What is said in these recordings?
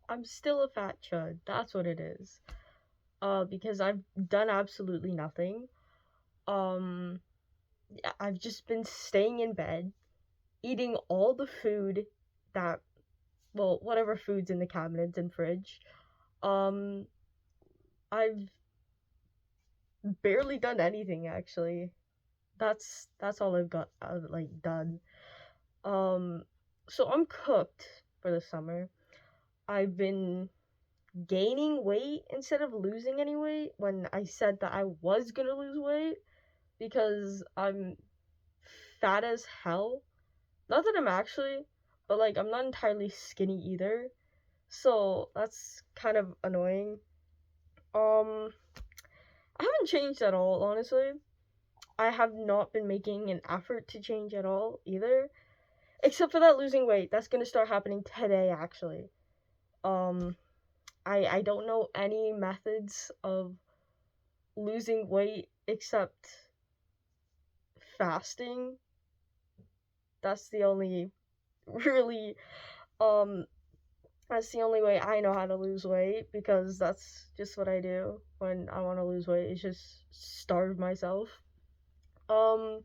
I'm still a fat chud. That's what it is. Because I've done absolutely nothing. Um, I've just been staying in bed, eating all the food that, well, whatever food's in the cabinets and fridge. Um, I've barely done anything actually. That's all I've got like done. Um, so I'm cooked for the summer. I've been gaining weight instead of losing any weight when I said that I was gonna lose weight because I'm fat as hell. Not that I'm actually, but like I'm not entirely skinny either. So that's kind of annoying. Um, I haven't changed at all, honestly. I have not been making an effort to change at all either. Except for that losing weight. That's gonna start happening today actually. Um I don't know any methods of losing weight except fasting. That's the only really um that's the only way I know how to lose weight because that's just what I do when I want to lose weight. Is just starve myself. Um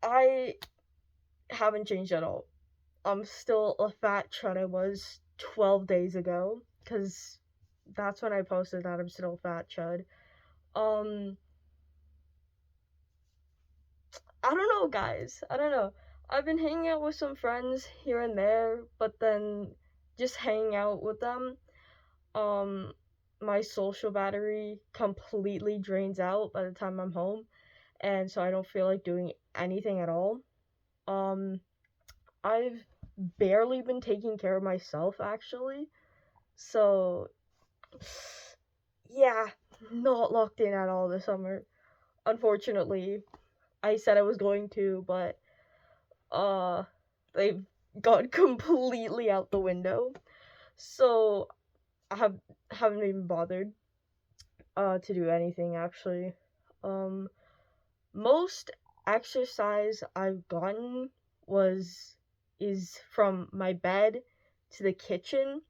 I haven't changed at all. I'm still a fat chud I was 12 days ago cuz that's when I posted that I'm still a fat chud. Um I don't know, guys. I don't know. I've been hanging out with some friends here and there, but then just hanging out with them, um, my social battery completely drains out by the time I'm home, and so I don't feel like doing anything at all. Um, I've barely been taking care of myself actually, so yeah, not locked in at all this summer. Unfortunately, I said I was going to, but uh they've gone completely out the window. So I haven't even bothered to do anything actually. Um Most exercise I've gotten was is from my bed to the kitchen,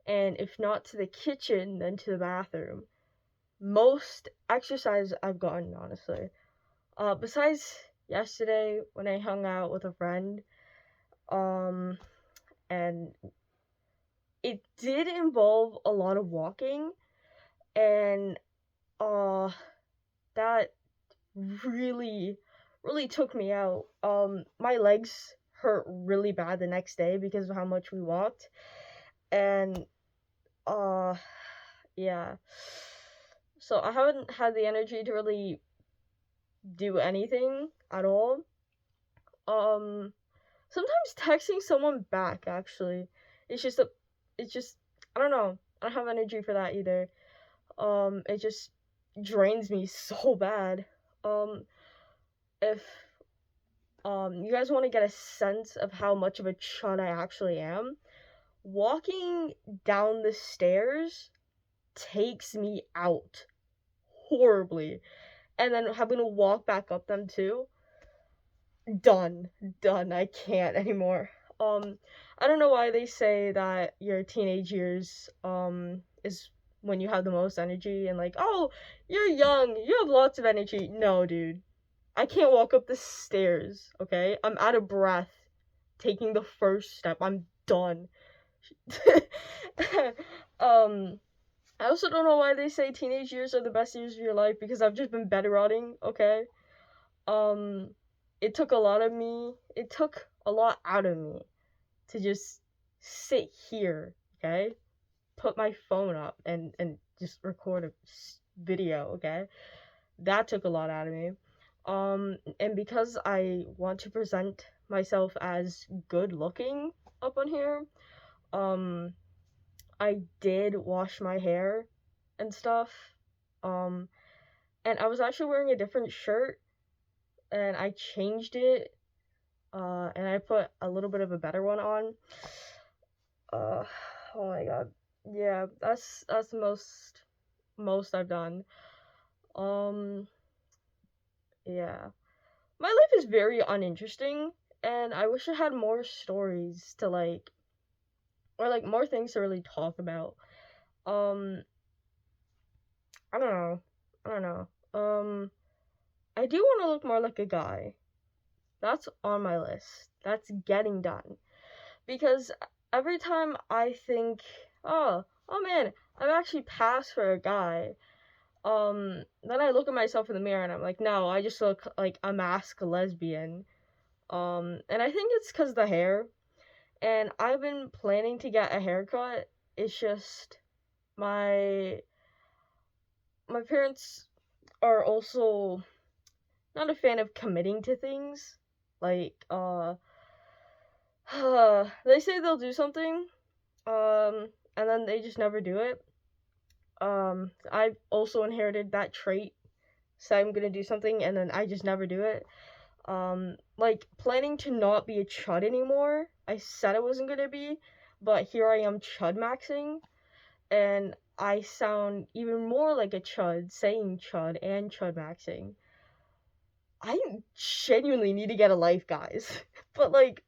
and if not to the kitchen then to the bathroom. Most exercise I've gotten, honestly. Besides yesterday when I hung out with a friend, um and it did involve a lot of walking, and uh that really really took me out. My legs hurt really bad the next day because of how much we walked, and uh yeah. So I haven't had the energy to really do anything at all. Um Sometimes texting someone back actually. It's just a it's just I don't know. I don't have energy for that either. It just drains me so bad. Um, if you guys want to get a sense of how much of a chud I actually am, walking down the stairs takes me out horribly, and then having to walk back up them too. Done, done. I can't anymore. Um, I don't know why they say that your teenage years is when you have the most energy and like, oh, you're young, you have lots of energy. No, dude. I can't walk up the stairs, okay? I'm out of breath taking the first step. I'm done. um I also don't know why they say teenage years are the best years of your life because I've just been bed rotting, okay? Um it took a lot out of me to just sit here, okay? Put my phone up and just record a video, okay? That took a lot out of me. And because I want to present myself as good looking up on here, um, I did wash my hair and stuff. Um, and I was actually wearing a different shirt, and I changed it, and I put a little bit of a better one on. Uh, oh my god. Yeah, that's the most I've done. Um, yeah. My life is very uninteresting, and I wish I had more stories to like or like more things to really talk about. Um, I don't know. I don't know. I do want to look more like a guy. That's on my list. That's getting done. Because every time I think, oh man, I've actually passed for a guy. Then I look at myself in the mirror and I'm like, no, I just look like a masked lesbian. And I think it's because the hair. And I've been planning to get a haircut. It's just my my parents are also not a fan of committing to things. Like, they say they'll do something, and then they just never do it. I've also inherited that trait. Say I'm gonna do something and then I just never do it. Like planning to not be a chud anymore. I said I wasn't gonna be, but here I am chud maxing, and I sound even more like a chud saying chud and chud maxing. I genuinely need to get a life, guys. But like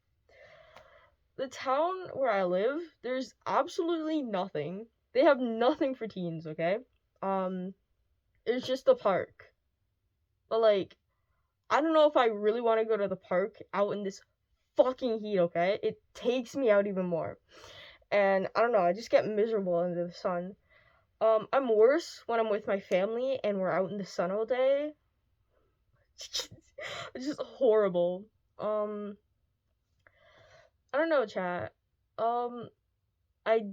the town where I live, there's absolutely nothing. They have nothing for teens, okay? Um, it's just a park. But like, I don't know if I really want to go to the park out in this fucking heat, okay? It takes me out even more. And I don't know, I just get miserable under the sun. I'm worse when I'm with my family and we're out in the sun all day. It's just horrible. Um, I don't know, chat. Um, I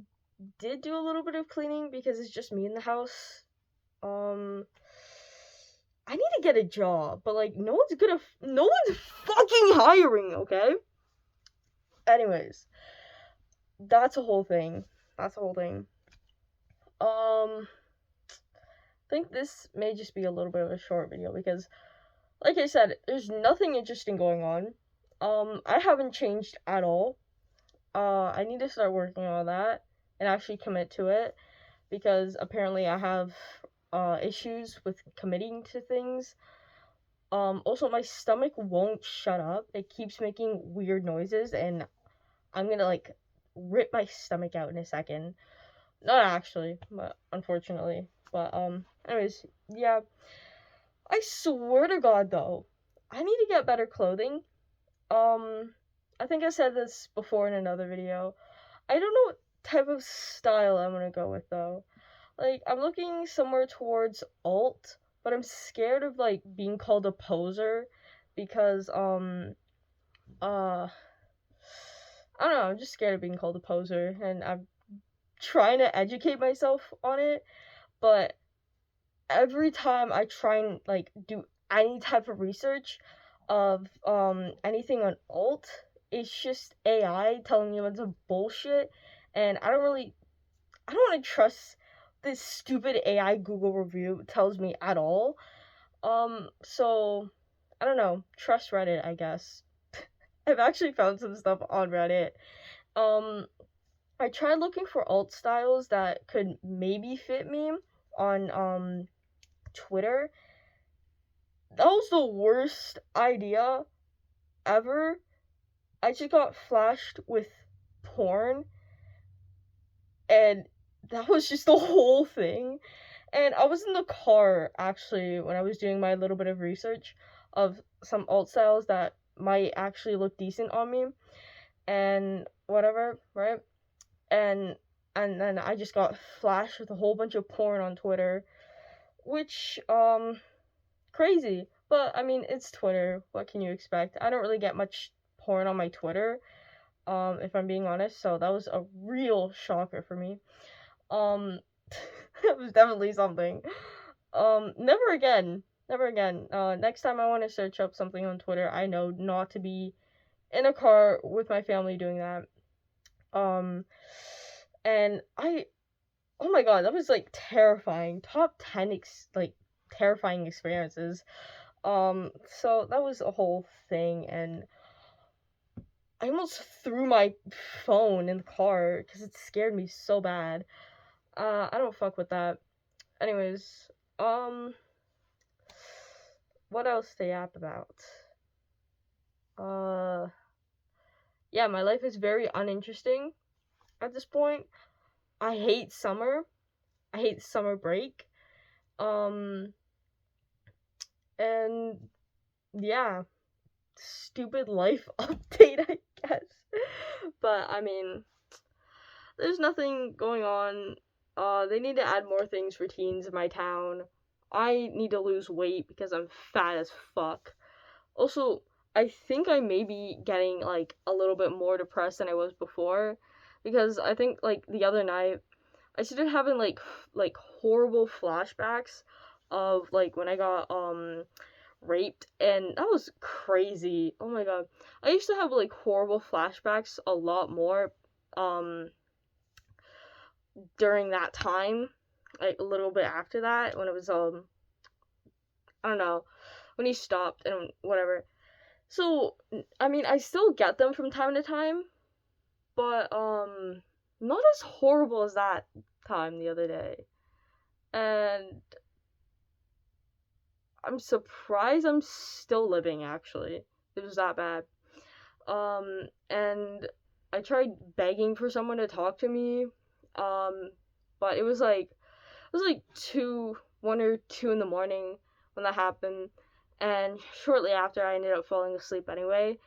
did do a little bit of cleaning because it's just me in the house. Um, I need to get a job, but like no one's fucking hiring, okay? Anyways, that's a whole thing. That's a whole thing. I think this may just be a little bit of a short video because like I said, there's nothing interesting going on. I haven't changed at all. I need to start working on that and actually commit to it because apparently I have issues with committing to things. Also my stomach won't shut up. It keeps making weird noises and I'm gonna like rip my stomach out in a second. Not actually, but unfortunately. But anyways, yeah. I swear to God though, I need to get better clothing. I think I said this before in another video. I don't know what type of style I'm gonna go with though. Like I'm looking somewhere towards alt, but I'm scared of like being called a poser because uh I don't know, I'm just scared of being called a poser and I'm trying to educate myself on it, but every time I try and like do any type of research of anything on alt, it's just AI telling me a bunch of bullshit, and I don't want to trust this stupid AI Google review tells me at all. So I don't know, trust Reddit, I guess. I've actually found some stuff on Reddit. Um, I tried looking for alt styles that could maybe fit me on Twitter. That was the worst idea ever. I just got flashed with porn, and that was just the whole thing. And I was in the car actually when I was doing my little bit of research of some alt styles that might actually look decent on me and whatever, right? And then I just got flashed with a whole bunch of porn on Twitter, which crazy. But I mean, it's Twitter. What can you expect? I don't really get much porn on my Twitter, if I'm being honest. So that was a real shocker for me. That was definitely something. Never again. Never again. Next time I want to search up something on Twitter, I know not to be in a car with my family doing that. Um, and oh my god, that was like terrifying. Top 10 terrifying experiences. So that was a whole thing, and I almost threw my phone in the car because it scared me so bad. I don't fuck with that. Anyways, what else to yap about? Yeah, my life is very uninteresting. at this point. I hate summer. I hate summer break. Um, and yeah, stupid life update, I guess. But I mean, there's nothing going on. They need to add more things for teens in my town. I need to lose weight because I'm fat as fuck. Also, I think I may be getting like a little bit more depressed than I was before because I think like the other night I started having like horrible flashbacks of like when I got raped, and that was crazy. Oh my god. I used to have like horrible flashbacks a lot more um during that time, like a little bit after that when it was I don't know, when he stopped and whatever. So, I mean, I still get them from time to time, but not as horrible as that time the other day. And I'm surprised I'm still living, actually. It was that bad. And I tried begging for someone to talk to me. But it was like 1 or 2 in the morning when that happened. And shortly after, I ended up falling asleep anyway,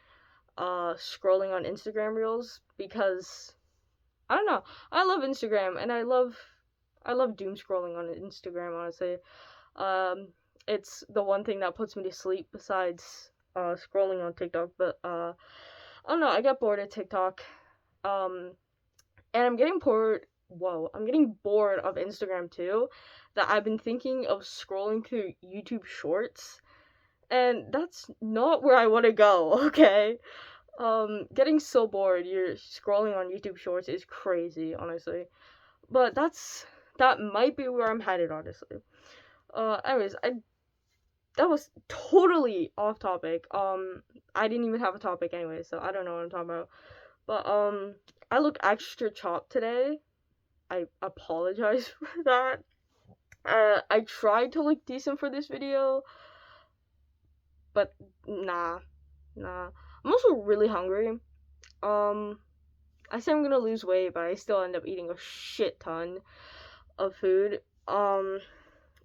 scrolling on Instagram Reels because I don't know. I love Instagram, and I love doom scrolling on Instagram. Honestly, um, it's the one thing that puts me to sleep besides scrolling on TikTok. But I don't know. I get bored of TikTok, um, and I'm getting bored. Whoa, I'm getting bored of Instagram too. That I've been thinking of scrolling through YouTube Shorts, and that's not where I want to go. Okay, getting so bored you're scrolling on YouTube Shorts is crazy, honestly. But that might be where I'm headed, honestly. Anyways, I that was totally off topic. I didn't even have a topic anyway, so I don't know what I'm talking about. But I look extra chopped today. I apologize for that. I tried to look decent for this video, but nah. I'm also really hungry. Um, I say I'm gonna lose weight, but I still end up eating a shit ton of food.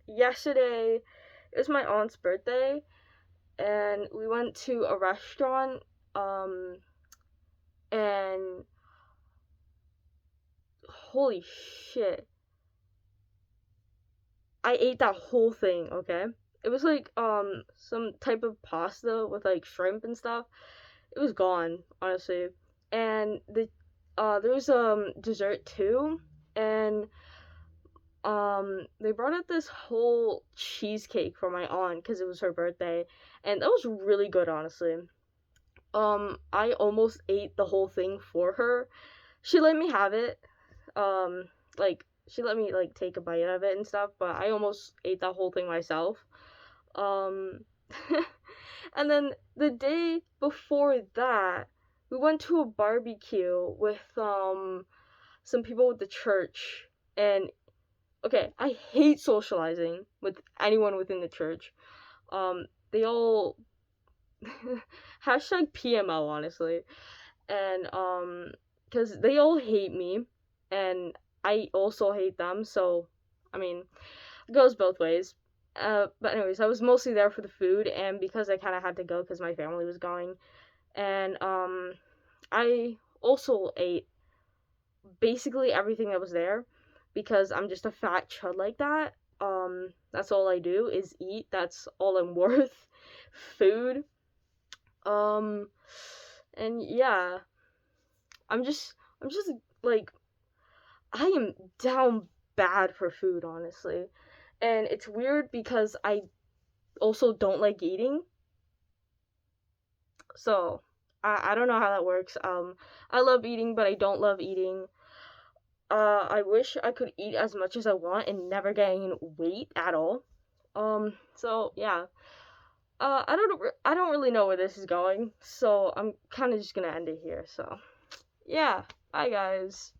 Yesterday it was my aunt's birthday, and we went to a restaurant. And holy shit, I ate that whole thing. Okay, it was like some type of pasta with like shrimp and stuff. It was gone, honestly. And there was dessert too, and they brought out this whole cheesecake for my aunt because it was her birthday, and that was really good, honestly. I almost ate the whole thing for her. She let me have it. Like she let me like take a bite of it and stuff, but I almost ate that whole thing myself. Um and then the day before that, we went to a barbecue with some people with the church. And okay, I hate socializing with anyone within the church. They all hashtag PMO, honestly. And because they all hate me, and I also hate them. So I mean, it goes both ways. But anyways, I was mostly there for the food, and because I kind of had to go because my family was going. And I also ate basically everything that was there because I'm just a fat chud like that. That's all I do is eat. That's all I'm worth. Food. Um, and yeah, I'm just like I am down bad for food, honestly. And it's weird because I also don't like eating. So, I don't know how that works. I love eating, but I don't love eating. I wish I could eat as much as I want and never gain weight at all. So yeah. I don't really know where this is going, so I'm kind of just gonna end it here. So, yeah. Bye, guys.